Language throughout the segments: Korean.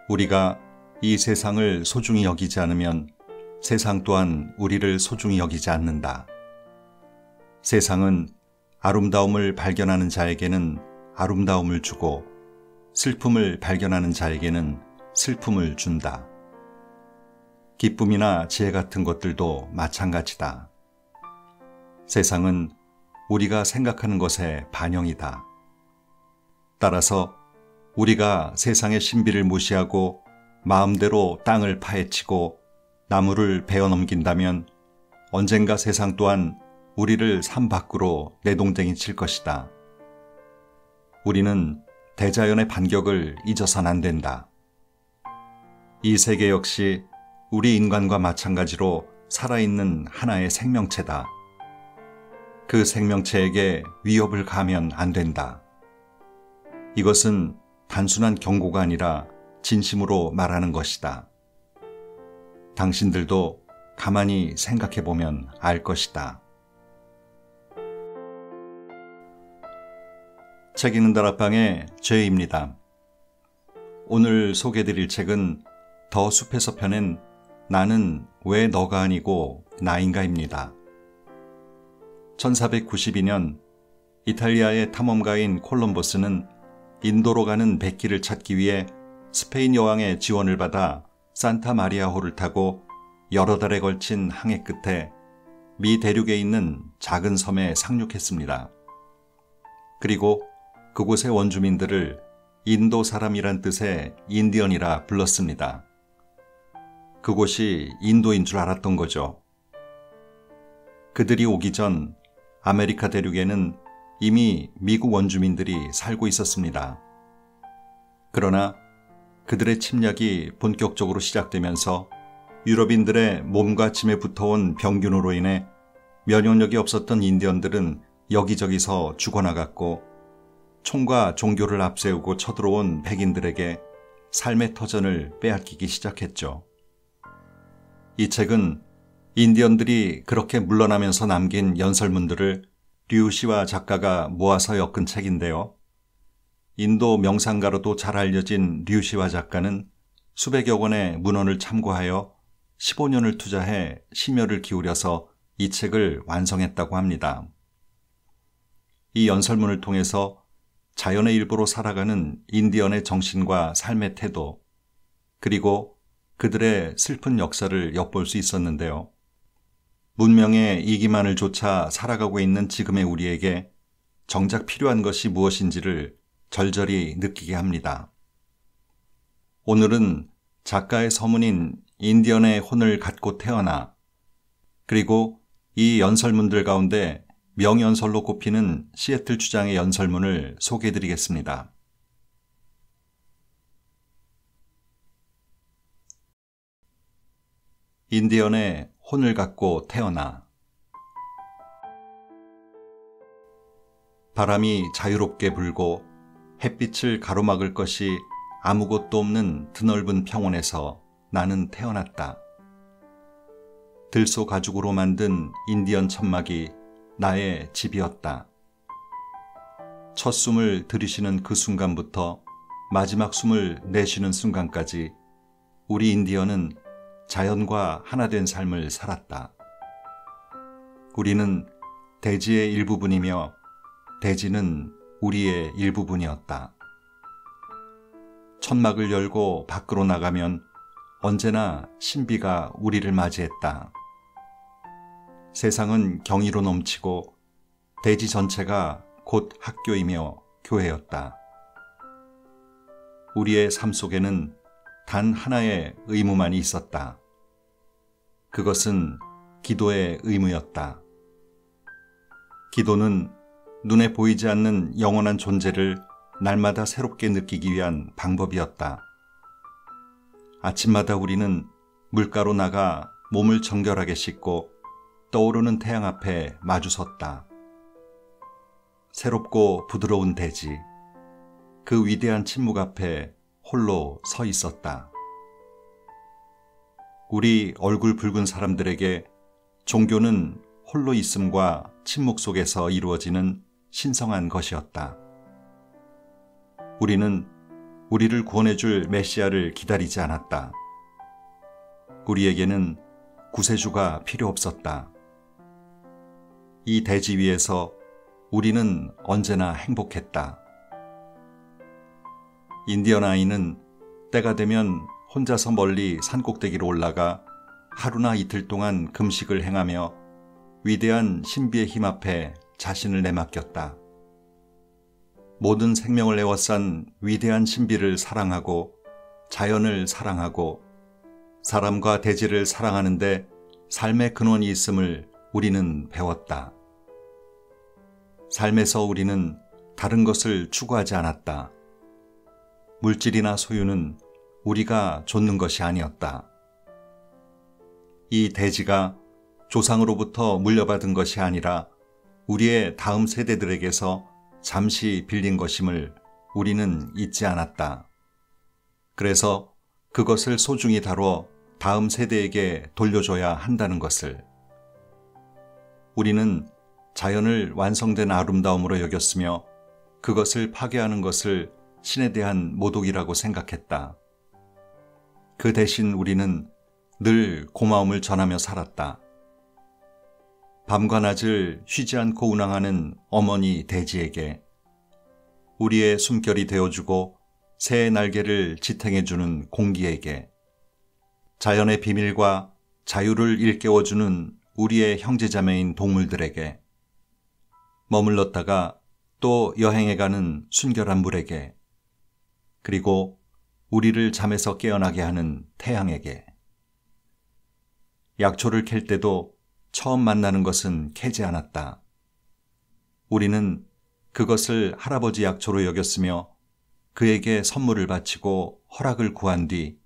우리가 이 세상을 소중히 여기지 않으면 세상 또한 우리를 소중히 여기지 않는다. 세상은 아름다움을 발견하는 자에게는 아름다움을 주고 슬픔을 발견하는 자에게는 슬픔을 준다. 기쁨이나 지혜 같은 것들도 마찬가지다. 세상은 우리가 생각하는 것의 반영이다. 따라서 우리가 세상의 신비를 무시하고 마음대로 땅을 파헤치고 나무를 베어 넘긴다면 언젠가 세상 또한 우리를 삶 밖으로 내동댕이 칠 것이다. 우리는 대자연의 반격을 잊어선 안 된다. 이 세계 역시 우리 인간과 마찬가지로 살아있는 하나의 생명체다. 그 생명체에게 위협을 가하면 안 된다. 이것은 단순한 경고가 아니라 진심으로 말하는 것이다. 당신들도 가만히 생각해보면 알 것이다. 책 읽는 다락방의 죄입니다. 오늘 소개해드릴 책은 더 숲에서 펴낸 나는 왜 너가 아니고 나인가입니다. 1492년 이탈리아의 탐험가인 콜럼버스는 인도로 가는 백기를 찾기 위해 스페인 여왕의 지원을 받아 산타 마리아호를 타고 여러 달에 걸친 항해 끝에 미 대륙에 있는 작은 섬에 상륙했습니다. 그리고 그곳의 원주민들을 인도 사람이란 뜻의 인디언이라 불렀습니다. 그곳이 인도인 줄 알았던 거죠. 그들이 오기 전 아메리카 대륙에는 이미 미국 원주민들이 살고 있었습니다. 그러나 그들의 침략이 본격적으로 시작되면서 유럽인들의 몸과 짐에 붙어온 병균으로 인해 면역력이 없었던 인디언들은 여기저기서 죽어나갔고 총과 종교를 앞세우고 쳐들어온 백인들에게 삶의 터전을 빼앗기기 시작했죠. 이 책은 인디언들이 그렇게 물러나면서 남긴 연설문들을 류시와 작가가 모아서 엮은 책인데요. 인도 명상가로도 잘 알려진 류시와 작가는 수백여 권의 문헌을 참고하여 15년을 투자해 심혈을 기울여서 이 책을 완성했다고 합니다. 이 연설문을 통해서 자연의 일부로 살아가는 인디언의 정신과 삶의 태도, 그리고 그들의 슬픈 역사를 엿볼 수 있었는데요. 문명의 이기만을 좇아 살아가고 있는 지금의 우리에게 정작 필요한 것이 무엇인지를 절절히 느끼게 합니다. 오늘은 작가의 서문인 인디언의 혼을 갖고 태어나, 그리고 이 연설문들 가운데 명연설로 꼽히는 시애틀 주장의 연설문을 소개해드리겠습니다. 인디언의 혼을 갖고 태어나. 바람이 자유롭게 불고 햇빛을 가로막을 것이 아무것도 없는 드넓은 평원에서 나는 태어났다. 들소 가죽으로 만든 인디언 천막이 나의 집이었다. 첫 숨을 들이쉬는 그 순간부터 마지막 숨을 내쉬는 순간까지 우리 인디언은 자연과 하나 된 삶을 살았다. 우리는 대지의 일부분이며 대지는 우리의 일부분이었다. 천막을 열고 밖으로 나가면 언제나 신비가 우리를 맞이했다. 세상은 경이로 넘치고 대지 전체가 곧 학교이며 교회였다. 우리의 삶 속에는 단 하나의 의무만이 있었다. 그것은 기도의 의무였다. 기도는 눈에 보이지 않는 영원한 존재를 날마다 새롭게 느끼기 위한 방법이었다. 아침마다 우리는 물가로 나가 몸을 정결하게 씻고 떠오르는 태양 앞에 마주섰다. 새롭고 부드러운 대지, 그 위대한 침묵 앞에 홀로 서 있었다. 우리 얼굴 붉은 사람들에게 종교는 홀로 있음과 침묵 속에서 이루어지는 신성한 것이었다. 우리는 우리를 구원해줄 메시아를 기다리지 않았다. 우리에게는 구세주가 필요 없었다. 이 대지 위에서 우리는 언제나 행복했다. 인디언 아이는 때가 되면 혼자서 멀리 산꼭대기로 올라가 하루나 이틀 동안 금식을 행하며 위대한 신비의 힘 앞에 자신을 내맡겼다. 모든 생명을 에워싼 위대한 신비를 사랑하고 자연을 사랑하고 사람과 대지를 사랑하는데 삶의 근원이 있음을 우리는 배웠다. 삶에서 우리는 다른 것을 추구하지 않았다. 물질이나 소유는 우리가 좇는 것이 아니었다. 이 대지가 조상으로부터 물려받은 것이 아니라 우리의 다음 세대들에게서 잠시 빌린 것임을 우리는 잊지 않았다. 그래서 그것을 소중히 다뤄 다음 세대에게 돌려줘야 한다는 것을. 우리는 자연을 완성된 아름다움으로 여겼으며 그것을 파괴하는 것을 신에 대한 모독이라고 생각했다. 그 대신 우리는 늘 고마움을 전하며 살았다. 밤과 낮을 쉬지 않고 운항하는 어머니 대지에게, 우리의 숨결이 되어주고 새의 날개를 지탱해주는 공기에게, 자연의 비밀과 자유를 일깨워주는 우리의 형제자매인 동물들에게, 머물렀다가 또 여행해가는 순결한 물에게, 그리고 우리를 잠에서 깨어나게 하는 태양에게. 약초를 캘 때도 처음 만나는 것은 캐지 않았다. 우리는 그것을 할아버지 약초로 여겼으며 그에게 선물을 바치고 허락을 구한 뒤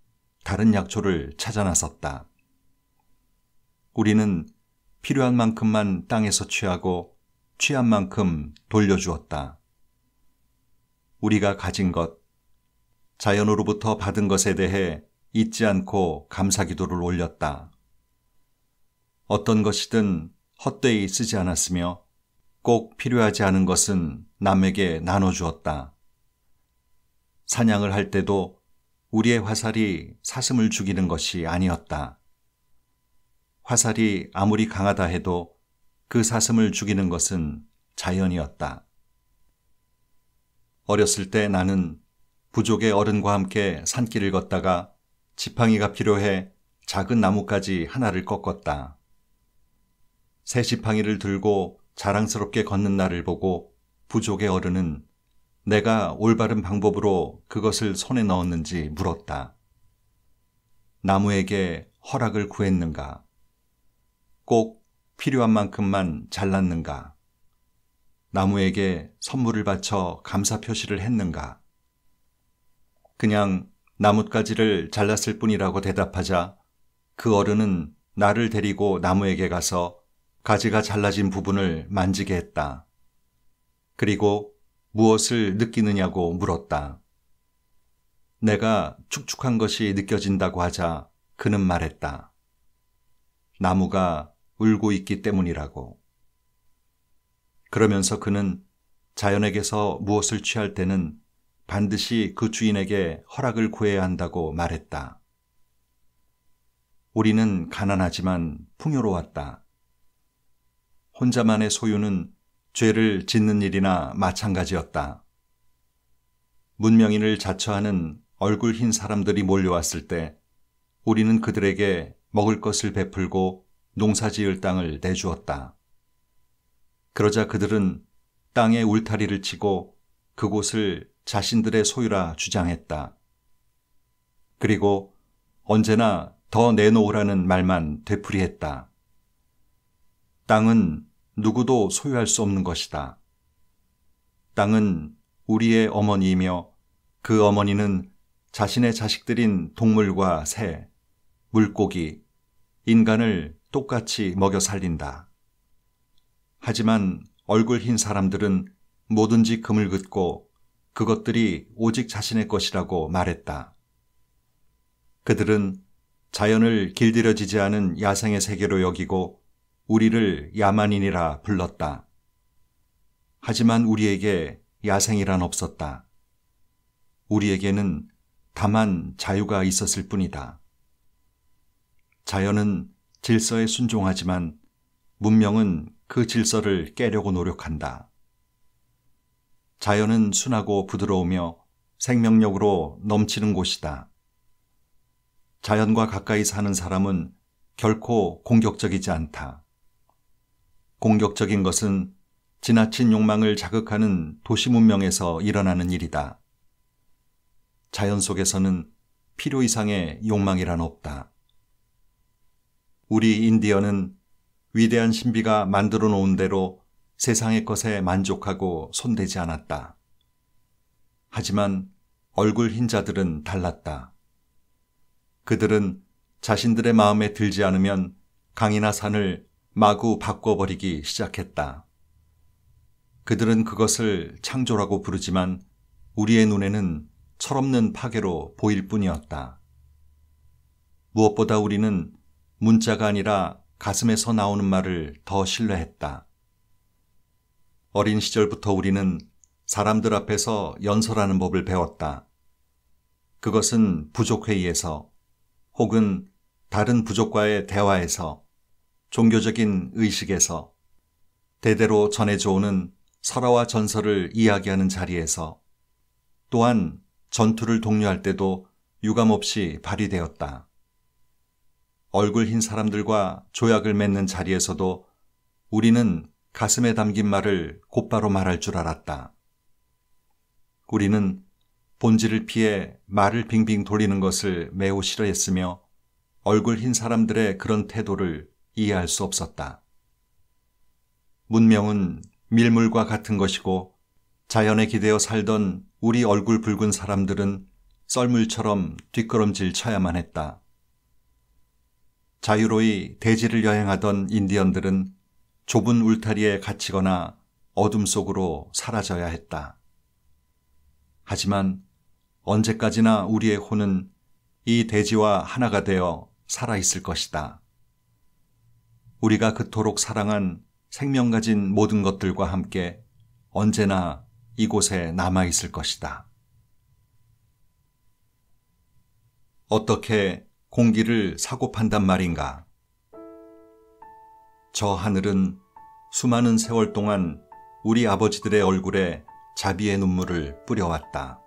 다른 약초를 찾아 나섰다. 우리는 필요한 만큼만 땅에서 취하고 취한 만큼 돌려주었다. 우리가 가진 것, 자연으로부터 받은 것에 대해 잊지 않고 감사기도를 올렸다. 어떤 것이든 헛되이 쓰지 않았으며 꼭 필요하지 않은 것은 남에게 나눠주었다. 사냥을 할 때도 우리의 화살이 사슴을 죽이는 것이 아니었다. 화살이 아무리 강하다 해도 그 사슴을 죽이는 것은 자연이었다. 어렸을 때 나는 부족의 어른과 함께 산길을 걷다가 지팡이가 필요해 작은 나뭇가지 하나를 꺾었다. 새 지팡이를 들고 자랑스럽게 걷는 나를 보고 부족의 어른은 내가 올바른 방법으로 그것을 손에 넣었는지 물었다. 나무에게 허락을 구했는가? 꼭 필요한 만큼만 잘랐는가? 나무에게 선물을 바쳐 감사 표시를 했는가? 그냥 나뭇가지를 잘랐을 뿐이라고 대답하자 그 어른은 나를 데리고 나무에게 가서 가지가 잘라진 부분을 만지게 했다. 그리고 무엇을 느끼느냐고 물었다. 내가 축축한 것이 느껴진다고 하자 그는 말했다. 나무가 울고 있기 때문이라고. 그러면서 그는 자연에게서 무엇을 취할 때는 반드시 그 주인에게 허락을 구해야 한다고 말했다. 우리는 가난하지만 풍요로웠다. 혼자만의 소유는 죄를 짓는 일이나 마찬가지였다. 문명인을 자처하는 얼굴 흰 사람들이 몰려왔을 때 우리는 그들에게 먹을 것을 베풀고 농사지을 땅을 내주었다. 그러자 그들은 땅에 울타리를 치고 그곳을 자신들의 소유라 주장했다. 그리고 언제나 더 내놓으라는 말만 되풀이했다. 땅은 누구도 소유할 수 없는 것이다. 땅은 우리의 어머니이며 그 어머니는 자신의 자식들인 동물과 새, 물고기, 인간을 똑같이 먹여 살린다. 하지만 얼굴 흰 사람들은 뭐든지 금을 긋고 그것들이 오직 자신의 것이라고 말했다. 그들은 자연을 길들여지지 않은 야생의 세계로 여기고 우리를 야만인이라 불렀다. 하지만 우리에게 야생이란 없었다. 우리에게는 다만 자유가 있었을 뿐이다. 자연은 질서에 순종하지만 문명은 그 질서를 깨려고 노력한다. 자연은 순하고 부드러우며 생명력으로 넘치는 곳이다. 자연과 가까이 사는 사람은 결코 공격적이지 않다. 공격적인 것은 지나친 욕망을 자극하는 도시 문명에서 일어나는 일이다. 자연 속에서는 필요 이상의 욕망이란 없다. 우리 인디언은 위대한 신비가 만들어 놓은 대로 세상의 것에 만족하고 손대지 않았다. 하지만 얼굴 흰 자들은 달랐다. 그들은 자신들의 마음에 들지 않으면 강이나 산을 마구 바꿔버리기 시작했다. 그들은 그것을 창조라고 부르지만 우리의 눈에는 철없는 파괴로 보일 뿐이었다. 무엇보다 우리는 문자가 아니라 가슴에서 나오는 말을 더 신뢰했다. 어린 시절부터 우리는 사람들 앞에서 연설하는 법을 배웠다. 그것은 부족회의에서 혹은 다른 부족과의 대화에서 종교적인 의식에서 대대로 전해져 오는 설화와 전설을 이야기하는 자리에서 또한 전투를 독려할 때도 유감없이 발휘되었다. 얼굴 흰 사람들과 조약을 맺는 자리에서도 우리는 가슴에 담긴 말을 곧바로 말할 줄 알았다. 우리는 본질을 피해 말을 빙빙 돌리는 것을 매우 싫어했으며 얼굴 흰 사람들의 그런 태도를 이해할 수 없었다. 문명은 밀물과 같은 것이고 자연에 기대어 살던 우리 얼굴 붉은 사람들은 썰물처럼 뒷걸음질 쳐야만 했다. 자유로이 대지를 여행하던 인디언들은 좁은 울타리에 갇히거나 어둠 속으로 사라져야 했다. 하지만 언제까지나 우리의 혼은 이 대지와 하나가 되어 살아있을 것이다. 우리가 그토록 사랑한 생명 가진 모든 것들과 함께 언제나 이곳에 남아있을 것이다. 어떻게 공기를 사고 판단 말인가? 저 하늘은 수많은 세월 동안 우리 아버지들의 얼굴에 자비의 눈물을 뿌려왔다.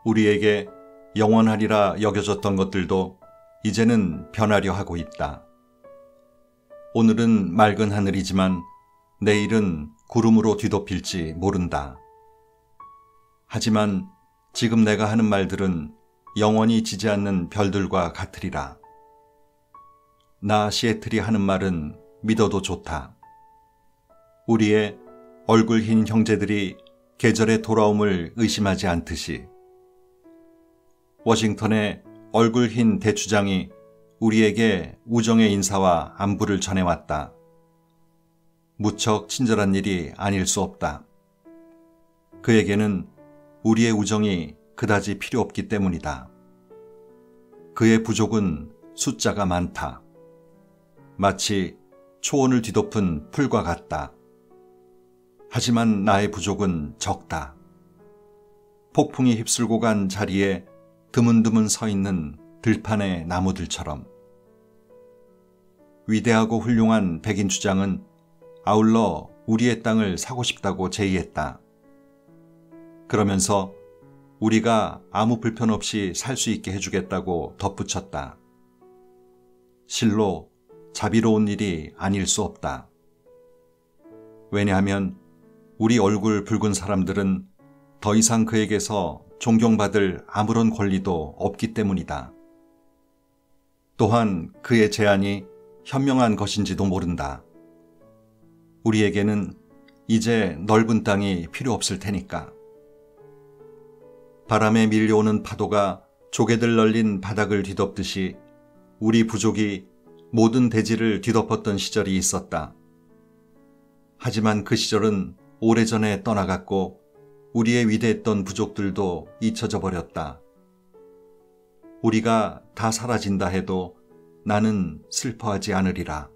우리에게 영원하리라 여겨졌던 것들도 이제는 변하려 하고 있다. 오늘은 맑은 하늘이지만 내일은 구름으로 뒤덮일지 모른다. 하지만 지금 내가 하는 말들은 영원히 지지 않는 별들과 같으리라. 나 시애틀이 하는 말은 믿어도 좋다. 우리의 얼굴 흰 형제들이 계절의 돌아옴을 의심하지 않듯이 워싱턴의 얼굴 흰 대추장이 우리에게 우정의 인사와 안부를 전해왔다. 무척 친절한 일이 아닐 수 없다. 그에게는 우리의 우정이 그다지 필요 없기 때문이다. 그의 부족은 숫자가 많다. 마치 초원을 뒤덮은 풀과 같다. 하지만 나의 부족은 적다. 폭풍이 휩쓸고 간 자리에 드문드문 서 있는 들판의 나무들처럼. 위대하고 훌륭한 백인 주장은 아울러 우리의 땅을 사고 싶다고 제의했다. 그러면서 우리가 아무 불편 없이 살 수 있게 해주겠다고 덧붙였다. 실로 자비로운 일이 아닐 수 없다. 왜냐하면 우리 얼굴 붉은 사람들은 더 이상 그에게서 존경받을 아무런 권리도 없기 때문이다. 또한 그의 제안이 현명한 것인지도 모른다. 우리에게는 이제 넓은 땅이 필요 없을 테니까. 바람에 밀려오는 파도가 조개들 널린 바닥을 뒤덮듯이 우리 부족이 모든 대지를 뒤덮었던 시절이 있었다. 하지만 그 시절은 오래전에 떠나갔고 우리의 위대했던 부족들도 잊혀져 버렸다. 우리가 다 사라진다 해도 나는 슬퍼하지 않으리라.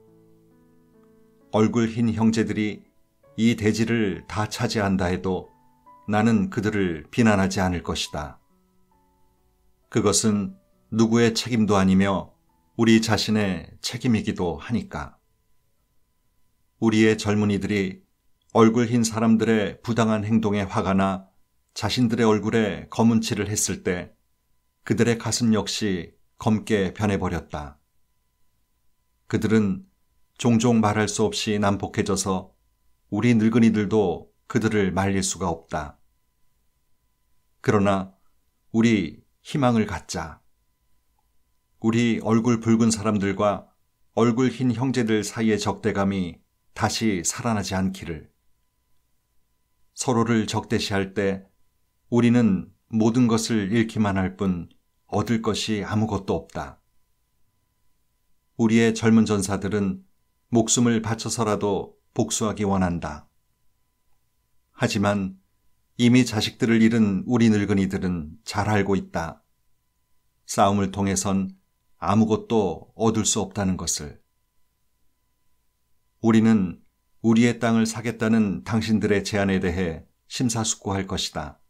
얼굴 흰 형제들이 이 대지를 다 차지한다 해도 나는 그들을 비난하지 않을 것이다. 그것은 누구의 책임도 아니며 우리 자신의 책임이기도 하니까. 우리의 젊은이들이 얼굴 흰 사람들의 부당한 행동에 화가 나 자신들의 얼굴에 검은 칠을 했을 때 그들의 가슴 역시 검게 변해버렸다. 그들은 종종 말할 수 없이 난폭해져서 우리 늙은이들도 그들을 말릴 수가 없다. 그러나 우리 희망을 갖자. 우리 얼굴 붉은 사람들과 얼굴 흰 형제들 사이의 적대감이 다시 살아나지 않기를. 서로를 적대시할 때 우리는 모든 것을 잃기만 할 뿐 얻을 것이 아무것도 없다. 우리의 젊은 전사들은 목숨을 바쳐서라도 복수하기 원한다. 하지만 이미 자식들을 잃은 우리 늙은이들은 잘 알고 있다. 싸움을 통해선 아무것도 얻을 수 없다는 것을. 우리는 우리의 땅을 사겠다는 당신들의 제안에 대해 심사숙고할 것이다.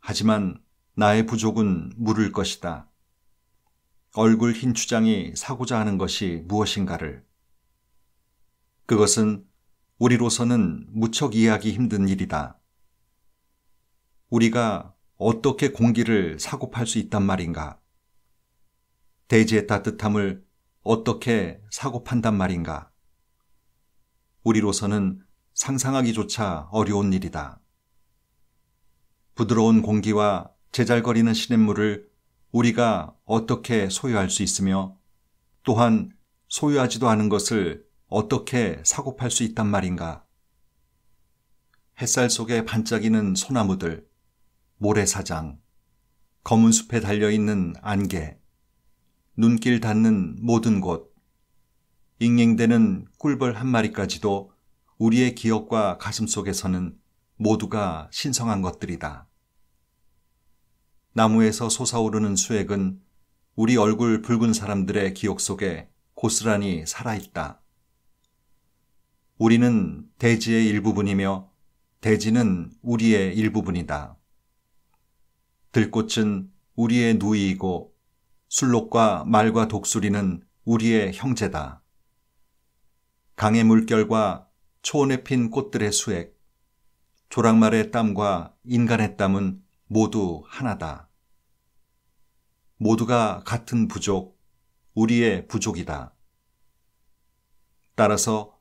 하지만 나의 부족은 물을 것이다. 얼굴 흰 추장이 사고자 하는 것이 무엇인가를. 그것은 우리로서는 무척 이해하기 힘든 일이다. 우리가 어떻게 공기를 사고 팔 수 있단 말인가? 대지의 따뜻함을 어떻게 사고 판단 말인가? 우리로서는 상상하기조차 어려운 일이다. 부드러운 공기와 제잘거리는 시냇물을 우리가 어떻게 소유할 수 있으며 또한 소유하지도 않은 것을 어떻게 사고 팔 수 있단 말인가? 햇살 속에 반짝이는 소나무들, 모래사장, 검은 숲에 달려있는 안개, 눈길 닿는 모든 곳, 잉잉대는 꿀벌 한 마리까지도 우리의 기억과 가슴 속에서는 모두가 신성한 것들이다. 나무에서 솟아오르는 수액은 우리 얼굴 붉은 사람들의 기억 속에 고스란히 살아있다. 우리는 대지의 일부분이며 대지는 우리의 일부분이다. 들꽃은 우리의 누이이고 술록과 말과 독수리는 우리의 형제다. 강의 물결과 초원에 핀 꽃들의 수액, 조랑말의 땀과 인간의 땀은 모두 하나다. 모두가 같은 부족, 우리의 부족이다. 따라서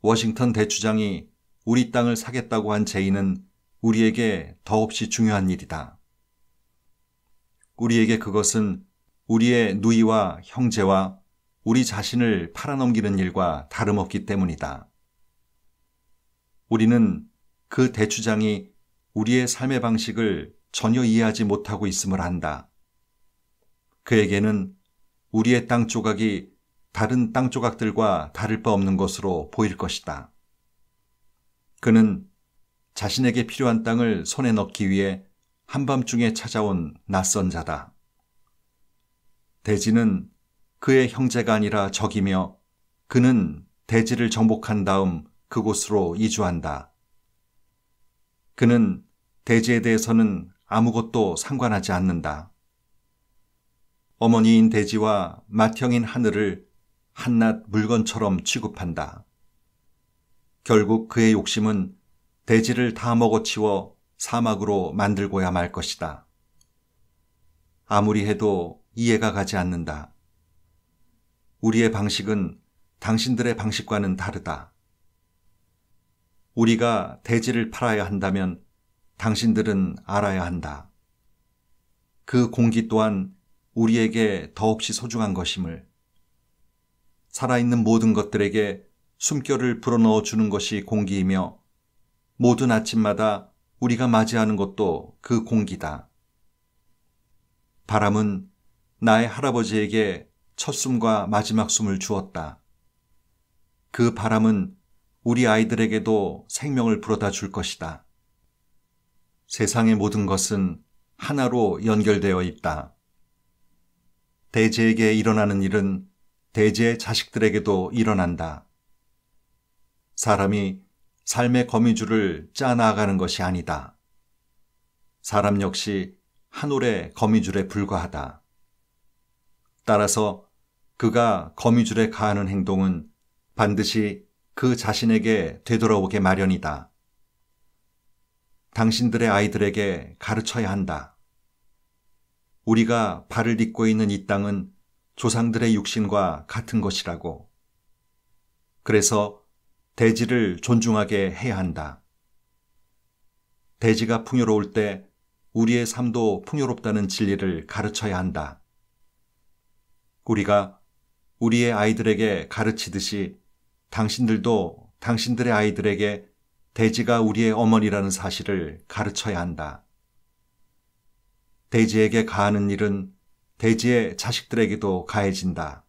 워싱턴 대추장이 우리 땅을 사겠다고 한 제의는 우리에게 더없이 중요한 일이다. 우리에게 그것은 우리의 누이와 형제와 우리 자신을 팔아넘기는 일과 다름없기 때문이다. 우리는 그 대추장이 우리의 삶의 방식을 전혀 이해하지 못하고 있음을 안다. 그에게는 우리의 땅 조각이 다른 땅 조각들과 다를 바 없는 것으로 보일 것이다. 그는 자신에게 필요한 땅을 손에 넣기 위해 한밤중에 찾아온 낯선 자다. 대지는 그의 형제가 아니라 적이며 그는 대지를 정복한 다음 그곳으로 이주한다. 그는 대지에 대해서는 아무것도 상관하지 않는다. 어머니인 대지와 맏형인 하늘을 한낱 물건처럼 취급한다. 결국 그의 욕심은 대지를 다 먹어치워 사막으로 만들고야 말 것이다. 아무리 해도 이해가 가지 않는다. 우리의 방식은 당신들의 방식과는 다르다. 우리가 대지를 팔아야 한다면 당신들은 알아야 한다. 그 공기 또한 우리에게 더없이 소중한 것임을. 살아있는 모든 것들에게 숨결을 불어넣어 주는 것이 공기이며 모든 아침마다 우리가 맞이하는 것도 그 공기다. 바람은 나의 할아버지에게 첫 숨과 마지막 숨을 주었다. 그 바람은 우리 아이들에게도 생명을 불어다 줄 것이다. 세상의 모든 것은 하나로 연결되어 있다. 대지에게 일어나는 일은 대지의 자식들에게도 일어난다. 사람이 삶의 거미줄을 짜 나가는 것이 아니다. 사람 역시 한 올의 거미줄에 불과하다. 따라서 그가 거미줄에 가하는 행동은 반드시 그 자신에게 되돌아오게 마련이다. 당신들의 아이들에게 가르쳐야 한다. 우리가 발을 딛고 있는 이 땅은 조상들의 육신과 같은 것이라고. 그래서 대지를 존중하게 해야 한다. 대지가 풍요로울 때 우리의 삶도 풍요롭다는 진리를 가르쳐야 한다. 우리가 우리의 아이들에게 가르치듯이 당신들도 당신들의 아이들에게 대지가 우리의 어머니라는 사실을 가르쳐야 한다. 대지에게 가하는 일은 대지의 자식들에게도 가해진다.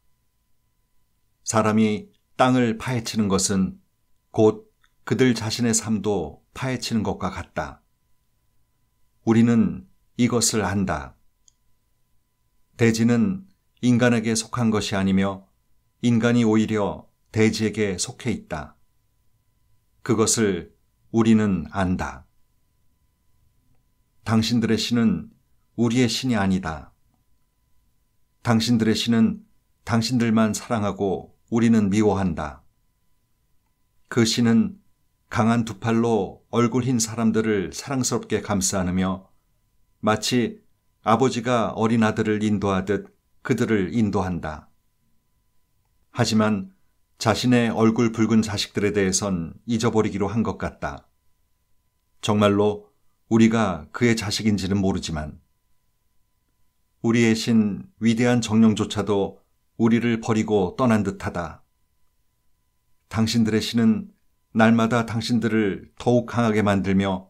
사람이 땅을 파헤치는 것은 곧 그들 자신의 삶도 파헤치는 것과 같다. 우리는 이것을 안다. 대지는 인간에게 속한 것이 아니며 인간이 오히려 대지에게 속해 있다. 그것을 우리는 안다. 당신들의 신은 우리의 신이 아니다. 당신들의 신은 당신들만 사랑하고 우리는 미워한다. 그 신은 강한 두 팔로 얼굴 흰 사람들을 사랑스럽게 감싸 안으며 마치 아버지가 어린 아들을 인도하듯 그들을 인도한다. 하지만 자신의 얼굴 붉은 자식들에 대해선 잊어버리기로 한 것 같다. 정말로 우리가 그의 자식인지는 모르지만 우리의 신 위대한 정령조차도 우리를 버리고 떠난 듯하다. 당신들의 신은 날마다 당신들을 더욱 강하게 만들며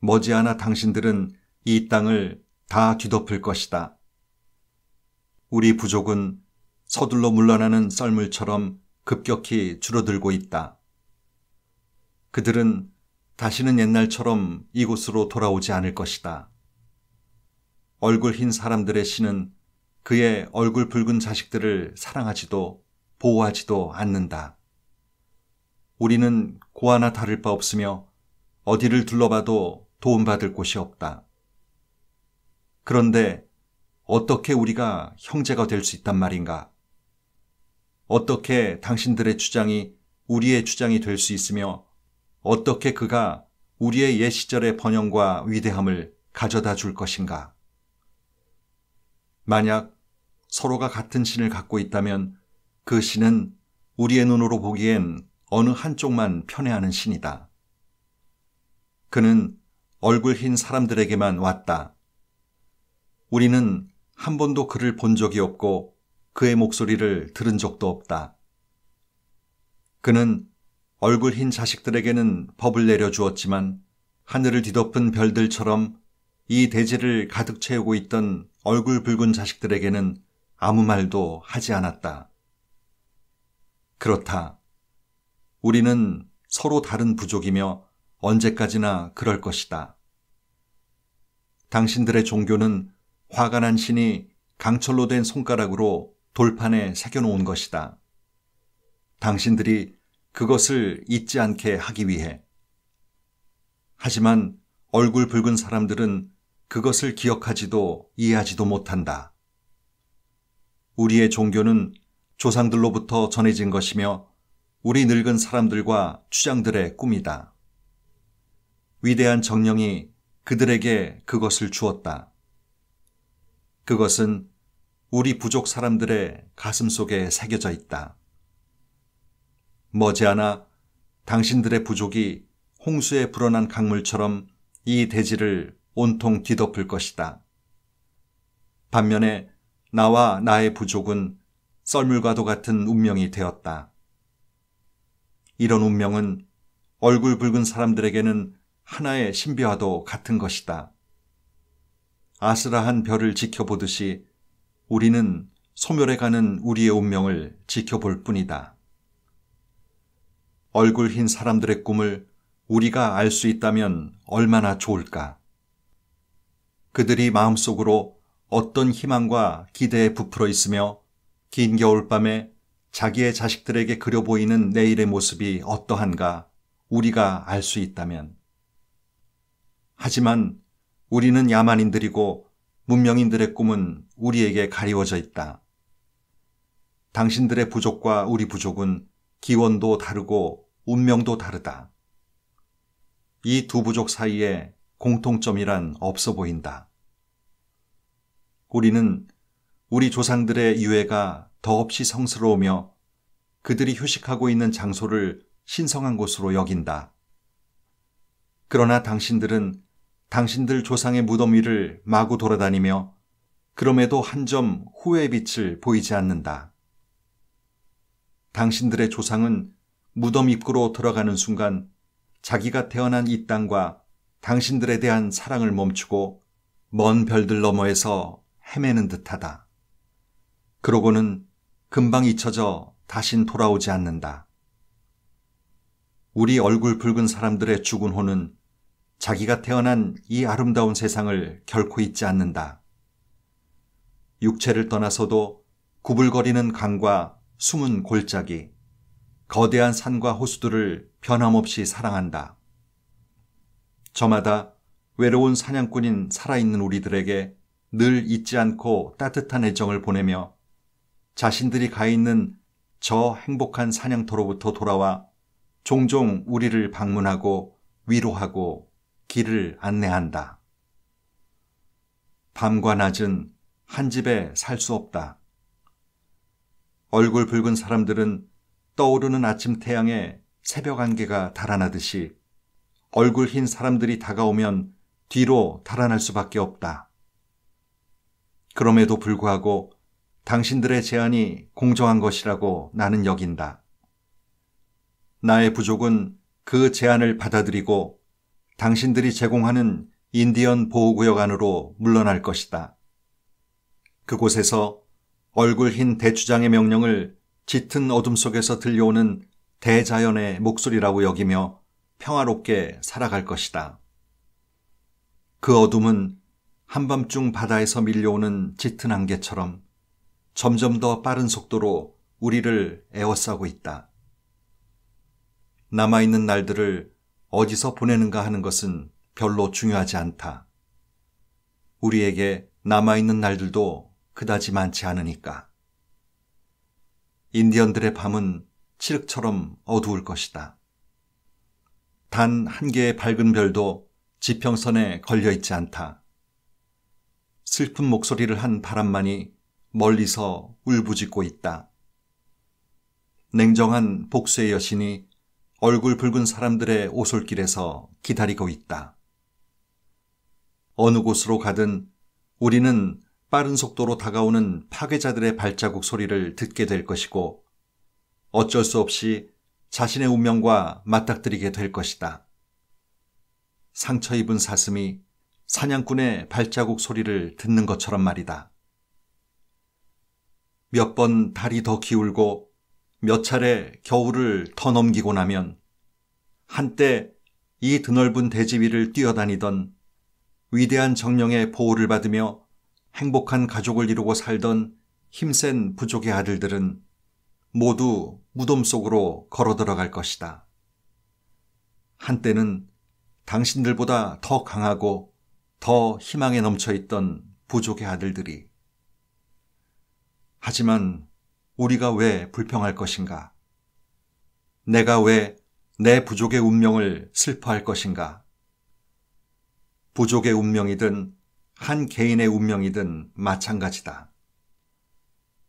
머지않아 당신들은 이 땅을 다 뒤덮을 것이다. 우리 부족은 서둘러 물러나는 썰물처럼 급격히 줄어들고 있다. 그들은 다시는 옛날처럼 이곳으로 돌아오지 않을 것이다. 얼굴 흰 사람들의 신은 그의 얼굴 붉은 자식들을 사랑하지도 보호하지도 않는다. 우리는 고아나 다를 바 없으며 어디를 둘러봐도 도움받을 곳이 없다. 그런데 어떻게 우리가 형제가 될 수 있단 말인가? 어떻게 당신들의 주장이 우리의 주장이 될 수 있으며 어떻게 그가 우리의 옛 시절의 번영과 위대함을 가져다 줄 것인가? 만약 서로가 같은 신을 갖고 있다면 그 신은 우리의 눈으로 보기엔 어느 한쪽만 편애하는 신이다. 그는 얼굴 흰 사람들에게만 왔다. 우리는 한 번도 그를 본 적이 없고 그의 목소리를 들은 적도 없다. 그는 얼굴 흰 자식들에게는 법을 내려주었지만 하늘을 뒤덮은 별들처럼 이 대지를 가득 채우고 있던 얼굴 붉은 자식들에게는 아무 말도 하지 않았다. 그렇다. 우리는 서로 다른 부족이며 언제까지나 그럴 것이다. 당신들의 종교는 화가 난 신이 강철로 된 손가락으로 돌판에 새겨놓은 것이다. 당신들이 그것을 잊지 않게 하기 위해. 하지만 얼굴 붉은 사람들은 그것을 기억하지도 이해하지도 못한다. 우리의 종교는 조상들로부터 전해진 것이며 우리 늙은 사람들과 추장들의 꿈이다. 위대한 정령이 그들에게 그것을 주었다. 그것은 우리 부족 사람들의 가슴 속에 새겨져 있다. 머지않아 당신들의 부족이 홍수에 불어난 강물처럼 이 대지를 온통 뒤덮을 것이다. 반면에 나와 나의 부족은 썰물과도 같은 운명이 되었다. 이런 운명은 얼굴 붉은 사람들에게는 하나의 신비와도 같은 것이다. 아스라한 별을 지켜보듯이 우리는 소멸해가는 우리의 운명을 지켜볼 뿐이다. 얼굴 흰 사람들의 꿈을 우리가 알 수 있다면 얼마나 좋을까? 그들이 마음속으로 어떤 희망과 기대에 부풀어 있으며 긴 겨울밤에 자기의 자식들에게 그려 보이는 내일의 모습이 어떠한가 우리가 알 수 있다면. 하지만 우리는 야만인들이고 문명인들의 꿈은 우리에게 가리워져 있다. 당신들의 부족과 우리 부족은 기원도 다르고 운명도 다르다. 이 두 부족 사이에 공통점이란 없어 보인다. 우리는 우리 조상들의 유해가 더없이 성스러우며 그들이 휴식하고 있는 장소를 신성한 곳으로 여긴다. 그러나 당신들은 당신들 조상의 무덤 위를 마구 돌아다니며 그럼에도 한 점 후회의 빛을 보이지 않는다. 당신들의 조상은 무덤 입구로 들어가는 순간 자기가 태어난 이 땅과 당신들에 대한 사랑을 멈추고 먼 별들 너머에서 헤매는 듯하다. 그러고는 금방 잊혀져 다신 돌아오지 않는다. 우리 얼굴 붉은 사람들의 죽은 혼은 자기가 태어난 이 아름다운 세상을 결코 잊지 않는다. 육체를 떠나서도 구불거리는 강과 숨은 골짜기, 거대한 산과 호수들을 변함없이 사랑한다. 저마다 외로운 사냥꾼인 살아있는 우리들에게 늘 잊지 않고 따뜻한 애정을 보내며 자신들이 가 있는 저 행복한 사냥터로부터 돌아와 종종 우리를 방문하고 위로하고 길을 안내한다. 밤과 낮은 한 집에 살 수 없다. 얼굴 붉은 사람들은 떠오르는 아침 태양에 새벽 안개가 달아나듯이 얼굴 흰 사람들이 다가오면 뒤로 달아날 수밖에 없다. 그럼에도 불구하고 당신들의 제안이 공정한 것이라고 나는 여긴다. 나의 부족은 그 제안을 받아들이고 당신들이 제공하는 인디언 보호구역 안으로 물러날 것이다. 그곳에서 얼굴 흰 대추장의 명령을 짙은 어둠 속에서 들려오는 대자연의 목소리라고 여기며 평화롭게 살아갈 것이다. 그 어둠은 한밤중 바다에서 밀려오는 짙은 안개처럼 점점 더 빠른 속도로 우리를 에워싸고 있다. 남아있는 날들을 어디서 보내는가 하는 것은 별로 중요하지 않다. 우리에게 남아있는 날들도 그다지 많지 않으니까. 인디언들의 밤은 칠흑처럼 어두울 것이다. 단 한 개의 밝은 별도 지평선에 걸려있지 않다. 슬픈 목소리를 한 바람만이 멀리서 울부짖고 있다. 냉정한 복수의 여신이 얼굴 붉은 사람들의 오솔길에서 기다리고 있다. 어느 곳으로 가든 우리는 빠른 속도로 다가오는 파괴자들의 발자국 소리를 듣게 될 것이고 어쩔 수 없이 자신의 운명과 맞닥뜨리게 될 것이다. 상처 입은 사슴이 사냥꾼의 발자국 소리를 듣는 것처럼 말이다. 몇 번 달이 더 기울고 몇 차례 겨울을 더 넘기고 나면 한때 이 드넓은 대지 위를 뛰어다니던 위대한 정령의 보호를 받으며 행복한 가족을 이루고 살던 힘센 부족의 아들들은 모두 무덤 속으로 걸어 들어갈 것이다. 한때는 당신들보다 더 강하고 더 희망에 넘쳐있던 부족의 아들들이. 하지만 우리가 왜 불평할 것인가? 내가 왜 내 부족의 운명을 슬퍼할 것인가? 부족의 운명이든 한 개인의 운명이든 마찬가지다.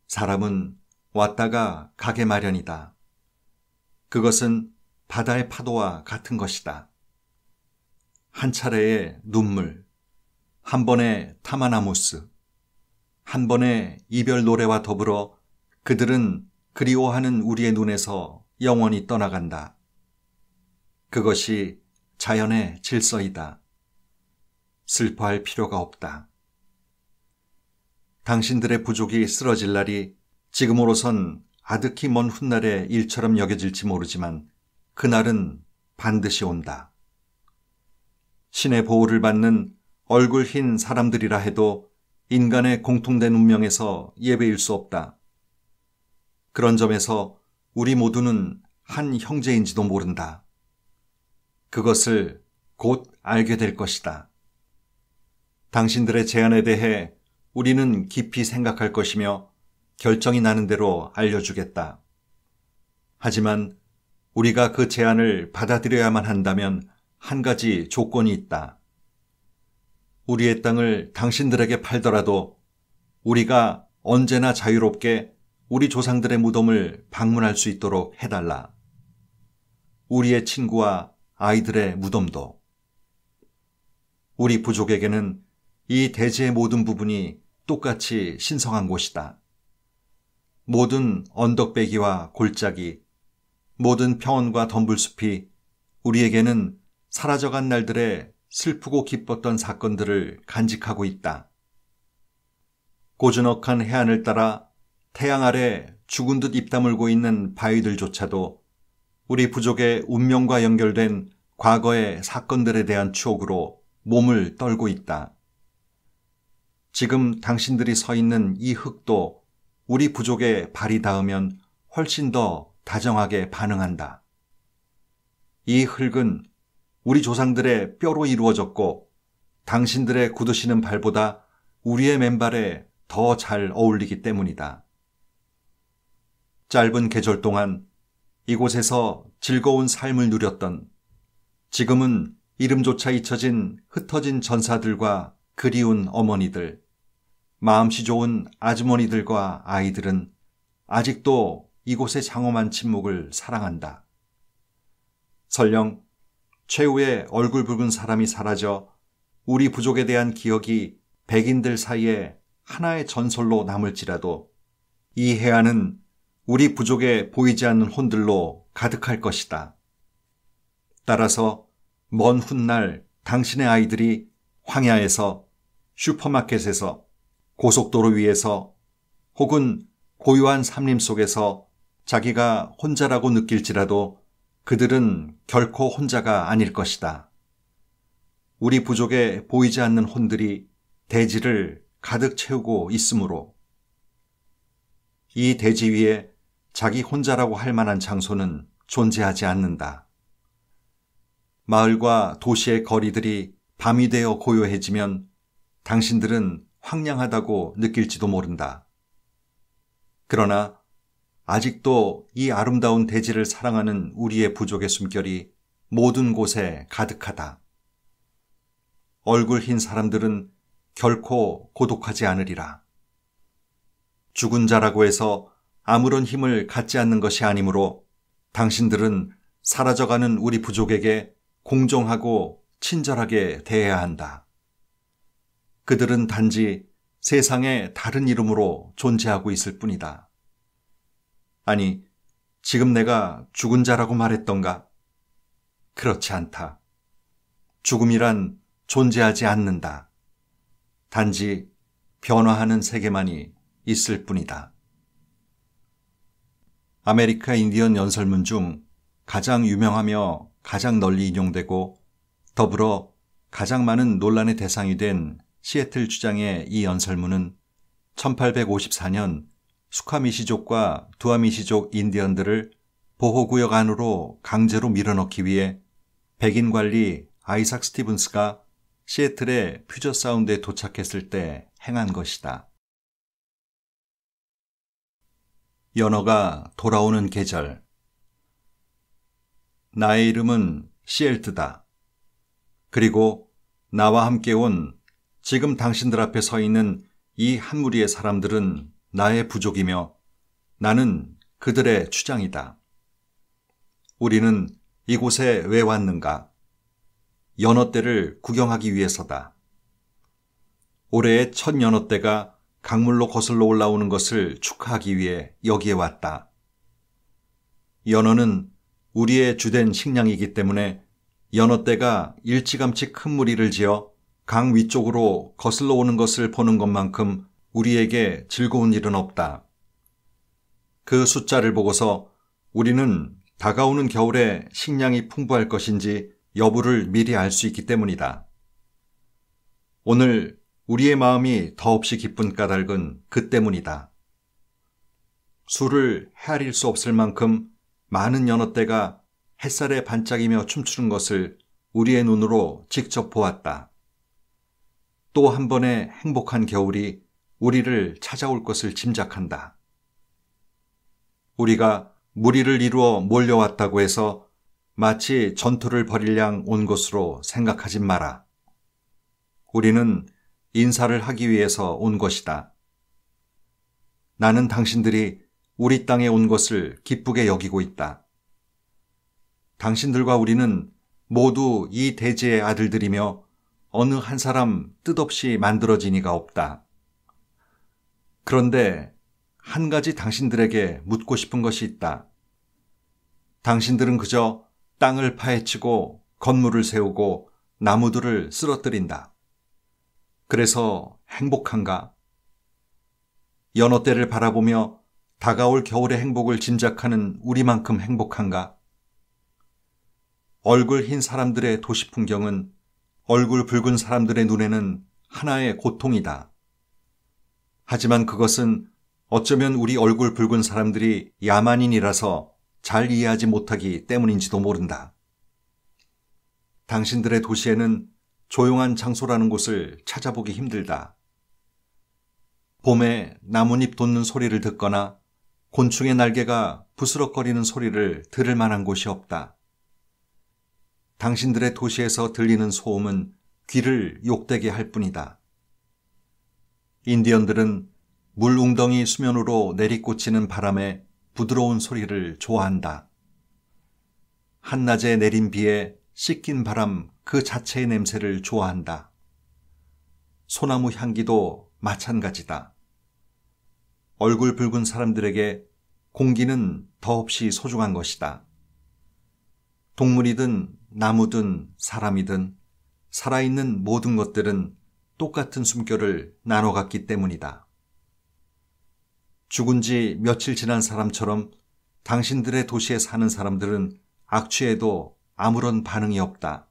사람은 왔다가 가게 마련이다. 그것은 바다의 파도와 같은 것이다. 한 차례의 눈물, 한 번의 타마나무스, 한 번의 이별 노래와 더불어 그들은 그리워하는 우리의 눈에서 영원히 떠나간다. 그것이 자연의 질서이다. 슬퍼할 필요가 없다. 당신들의 부족이 쓰러질 날이 지금으로선 아득히 먼 훗날의 일처럼 여겨질지 모르지만 그날은 반드시 온다. 신의 보호를 받는 얼굴 흰 사람들이라 해도 인간의 공통된 운명에서 예외일 수 없다. 그런 점에서 우리 모두는 한 형제인지도 모른다. 그것을 곧 알게 될 것이다. 당신들의 제안에 대해 우리는 깊이 생각할 것이며 결정이 나는 대로 알려주겠다. 하지만 우리가 그 제안을 받아들여야만 한다면 한 가지 조건이 있다. 우리의 땅을 당신들에게 팔더라도 우리가 언제나 자유롭게 우리 조상들의 무덤을 방문할 수 있도록 해달라. 우리의 친구와 아이들의 무덤도. 우리 부족에게는 이 대지의 모든 부분이 똑같이 신성한 곳이다. 모든 언덕배기와 골짜기, 모든 평원과 덤불숲이 우리에게는 사라져간 날들의 슬프고 기뻤던 사건들을 간직하고 있다. 고즈넉한 해안을 따라 태양 아래 죽은 듯 입 다물고 있는 바위들조차도 우리 부족의 운명과 연결된 과거의 사건들에 대한 추억으로 몸을 떨고 있다. 지금 당신들이 서 있는 이 흙도 우리 부족의 발이 닿으면 훨씬 더 다정하게 반응한다. 이 흙은 우리 조상들의 뼈로 이루어졌고 당신들의 굳으시는 발보다 우리의 맨발에 더 잘 어울리기 때문이다. 짧은 계절 동안 이곳에서 즐거운 삶을 누렸던, 지금은 이름조차 잊혀진 흩어진 전사들과 그리운 어머니들, 마음씨 좋은 아주머니들과 아이들은 아직도 이곳의 장엄한 침묵을 사랑한다. 설령 최후의 얼굴 붉은 사람이 사라져 우리 부족에 대한 기억이 백인들 사이에 하나의 전설로 남을지라도 이 해안은 우리 부족에 보이지 않는 혼들로 가득할 것이다. 따라서 먼 훗날 당신의 아이들이 황야에서, 슈퍼마켓에서, 고속도로 위에서 혹은 고요한 산림 속에서 자기가 혼자라고 느낄지라도 그들은 결코 혼자가 아닐 것이다. 우리 부족에 보이지 않는 혼들이 대지를 가득 채우고 있으므로. 이 대지 위에 자기 혼자라고 할 만한 장소는 존재하지 않는다. 마을과 도시의 거리들이 밤이 되어 고요해지면 당신들은 황량하다고 느낄지도 모른다. 그러나 아직도 이 아름다운 대지를 사랑하는 우리의 부족의 숨결이 모든 곳에 가득하다. 얼굴 흰 사람들은 결코 고독하지 않으리라. 죽은 자라고 해서 아무런 힘을 갖지 않는 것이 아니므로 당신들은 사라져가는 우리 부족에게 공정하고 친절하게 대해야 한다. 그들은 단지 세상의 다른 이름으로 존재하고 있을 뿐이다. 아니, 지금 내가 죽은 자라고 말했던가? 그렇지 않다. 죽음이란 존재하지 않는다. 단지 변화하는 세계만이 있을 뿐이다. 아메리카 인디언 연설문 중 가장 유명하며 가장 널리 인용되고 더불어 가장 많은 논란의 대상이 된 시애틀 주장의 이 연설문은 1854년 수카미시족과 두아미시족 인디언들을 보호구역 안으로 강제로 밀어넣기 위해 백인 관리 아이삭 스티븐스가 시애틀의 퓨저 사운드에 도착했을 때 행한 것이다. 연어가 돌아오는 계절. 나의 이름은 시엘트다. 그리고 나와 함께 온 지금 당신들 앞에 서 있는 이 한 무리의 사람들은 나의 부족이며 나는 그들의 추장이다. 우리는 이곳에 왜 왔는가? 연어떼를 구경하기 위해서다. 올해의 첫 연어떼가 강물로 거슬러 올라오는 것을 축하하기 위해 여기에 왔다. 연어는 우리의 주된 식량이기 때문에 연어떼가 일찌감치 큰 무리를 지어 강 위쪽으로 거슬러 오는 것을 보는 것만큼 우리에게 즐거운 일은 없다. 그 숫자를 보고서 우리는 다가오는 겨울에 식량이 풍부할 것인지 여부를 미리 알 수 있기 때문이다. 오늘 우리의 마음이 더없이 기쁜 까닭은 그 때문이다. 수를 헤아릴 수 없을 만큼 많은 연어떼가 햇살에 반짝이며 춤추는 것을 우리의 눈으로 직접 보았다. 또 한 번의 행복한 겨울이 우리를 찾아올 것을 짐작한다. 우리가 무리를 이루어 몰려왔다고 해서 마치 전투를 벌일 양 온 것으로 생각하지 마라. 우리는 인사를 하기 위해서 온 것이다. 나는 당신들이 우리 땅에 온 것을 기쁘게 여기고 있다. 당신들과 우리는 모두 이 대지의 아들들이며 어느 한 사람 뜻없이 만들어진 이가 없다. 그런데 한 가지 당신들에게 묻고 싶은 것이 있다. 당신들은 그저 땅을 파헤치고 건물을 세우고 나무들을 쓰러뜨린다. 그래서 행복한가? 연어 때를 바라보며 다가올 겨울의 행복을 짐작하는 우리만큼 행복한가? 얼굴 흰 사람들의 도시 풍경은 얼굴 붉은 사람들의 눈에는 하나의 고통이다. 하지만 그것은 어쩌면 우리 얼굴 붉은 사람들이 야만인이라서 잘 이해하지 못하기 때문인지도 모른다. 당신들의 도시에는 조용한 장소라는 곳을 찾아보기 힘들다. 봄에 나뭇잎 돋는 소리를 듣거나 곤충의 날개가 부스럭거리는 소리를 들을 만한 곳이 없다. 당신들의 도시에서 들리는 소음은 귀를 욕되게 할 뿐이다. 인디언들은 물 웅덩이 수면으로 내리꽂히는 바람의 부드러운 소리를 좋아한다. 한낮에 내린 비에 씻긴 바람 그 자체의 냄새를 좋아한다. 소나무 향기도 마찬가지다. 얼굴 붉은 사람들에게 공기는 더없이 소중한 것이다. 동물이든 나무든 사람이든 살아있는 모든 것들은 똑같은 숨결을 나눠 갖기 때문이다. 죽은 지 며칠 지난 사람처럼 당신들의 도시에 사는 사람들은 악취에도 아무런 반응이 없다.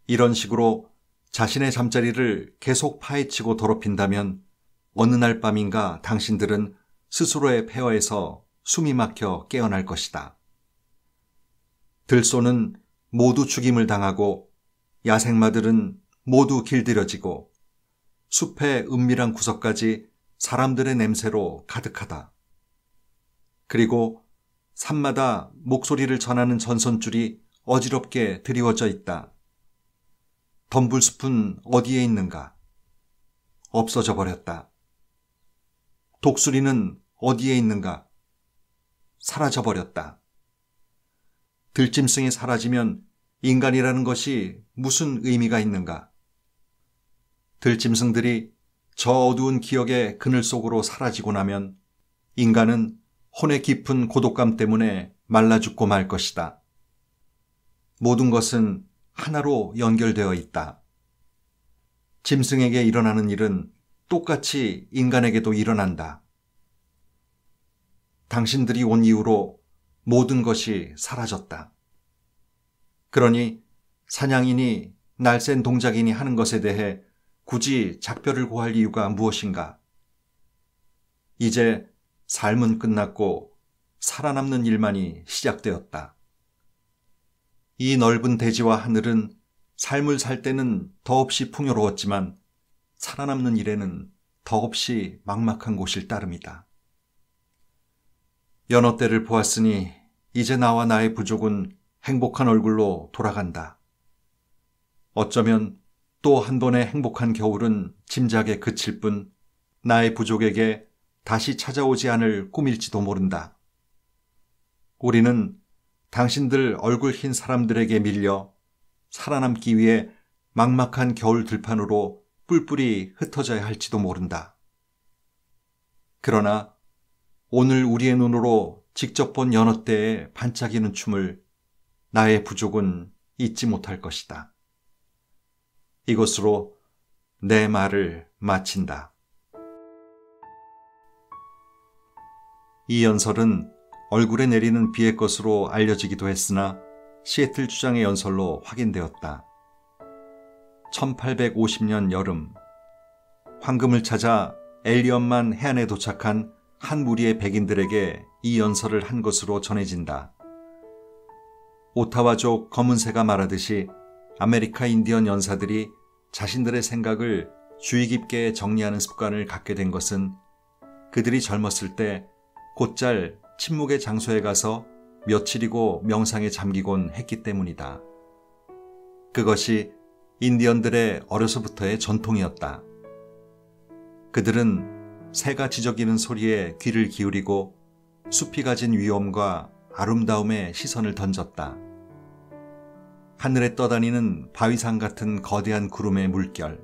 이런 식으로 자신의 잠자리를 계속 파헤치고 더럽힌다면 어느 날 밤인가 당신들은 스스로의 폐허에서 숨이 막혀 깨어날 것이다. 들소는 모두 죽임을 당하고 야생마들은 모두 길들여지고 숲의 은밀한 구석까지 사람들의 냄새로 가득하다. 그리고 산마다 목소리를 전하는 전선줄이 어지럽게 드리워져 있다. 덤불숲은 어디에 있는가? 없어져 버렸다. 독수리는 어디에 있는가? 사라져 버렸다. 들짐승이 사라지면 인간이라는 것이 무슨 의미가 있는가? 들짐승들이 저 어두운 기억의 그늘 속으로 사라지고 나면 인간은 혼의 깊은 고독감 때문에 말라 죽고 말 것이다. 모든 것은 하나로 연결되어 있다. 짐승에게 일어나는 일은 똑같이 인간에게도 일어난다. 당신들이 온 이후로 모든 것이 사라졌다. 그러니 사냥이니 날쌘 동작이니 하는 것에 대해 굳이 작별을 고할 이유가 무엇인가? 이제 삶은 끝났고 살아남는 일만이 시작되었다. 이 넓은 대지와 하늘은 삶을 살 때는 더없이 풍요로웠지만 살아남는 일에는 더없이 막막한 곳일 따름이다. 연어 때를 보았으니 이제 나와 나의 부족은 행복한 얼굴로 돌아간다. 어쩌면 또 한 번의 행복한 겨울은 짐작에 그칠 뿐 나의 부족에게 다시 찾아오지 않을 꿈일지도 모른다. 우리는 당신들 얼굴 흰 사람들에게 밀려 살아남기 위해 막막한 겨울 들판으로 뿔뿔이 흩어져야 할지도 모른다. 그러나 오늘 우리의 눈으로 직접 본 연어 때의 반짝이는 춤을 나의 부족은 잊지 못할 것이다. 이것으로 내 말을 마친다. 이 연설은 얼굴에 내리는 비의 것으로 알려지기도 했으나 시애틀 주장의 연설로 확인되었다. 1850년 여름, 황금을 찾아 엘리엇만 해안에 도착한 한 무리의 백인들에게 이 연설을 한 것으로 전해진다. 오타와족 검은새가 말하듯이 아메리카 인디언 연사들이 자신들의 생각을 주의 깊게 정리하는 습관을 갖게 된 것은 그들이 젊었을 때 곧잘 침묵의 장소에 가서 며칠이고 명상에 잠기곤 했기 때문이다. 그것이 인디언들의 어려서부터의 전통이었다. 그들은 새가 지저귀는 소리에 귀를 기울이고 숲이 가진 위엄과 아름다움에 시선을 던졌다. 하늘에 떠다니는 바위산 같은 거대한 구름의 물결,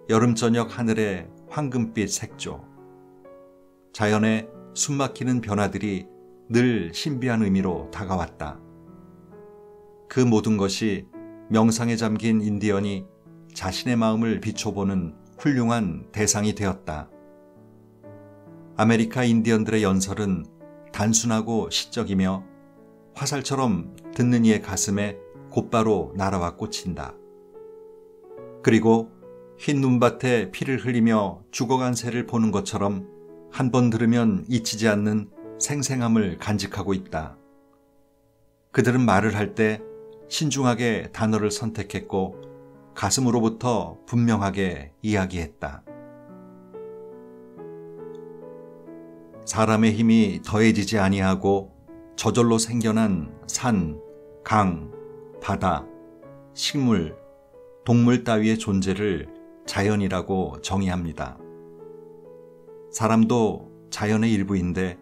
여름 저녁 하늘의 황금빛 색조, 자연의 숨막히는 변화들이 늘 신비한 의미로 다가왔다. 그 모든 것이 명상에 잠긴 인디언이 자신의 마음을 비춰보는 훌륭한 대상이 되었다. 아메리카 인디언들의 연설은 단순하고 시적이며 화살처럼 듣는 이의 가슴에 곧바로 날아와 꽂힌다. 그리고 흰 눈밭에 피를 흘리며 죽어간 새를 보는 것처럼 한 번 들으면 잊히지 않는 생생함을 간직하고 있다. 그들은 말을 할 때 신중하게 단어를 선택했고 가슴으로부터 분명하게 이야기했다. 사람의 힘이 더해지지 아니하고 저절로 생겨난 산, 강, 바다, 식물, 동물 따위의 존재를 자연이라고 정의합니다. 사람도 자연의 일부인데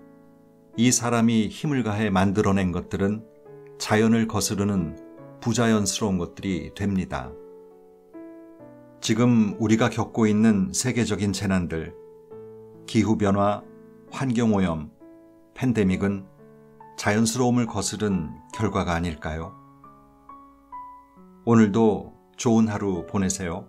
이 사람이 힘을 가해 만들어낸 것들은 자연을 거스르는 부자연스러운 것들이 됩니다. 지금 우리가 겪고 있는 세계적인 재난들, 기후변화, 환경오염, 팬데믹은 자연스러움을 거스른 결과가 아닐까요? 오늘도 좋은 하루 보내세요.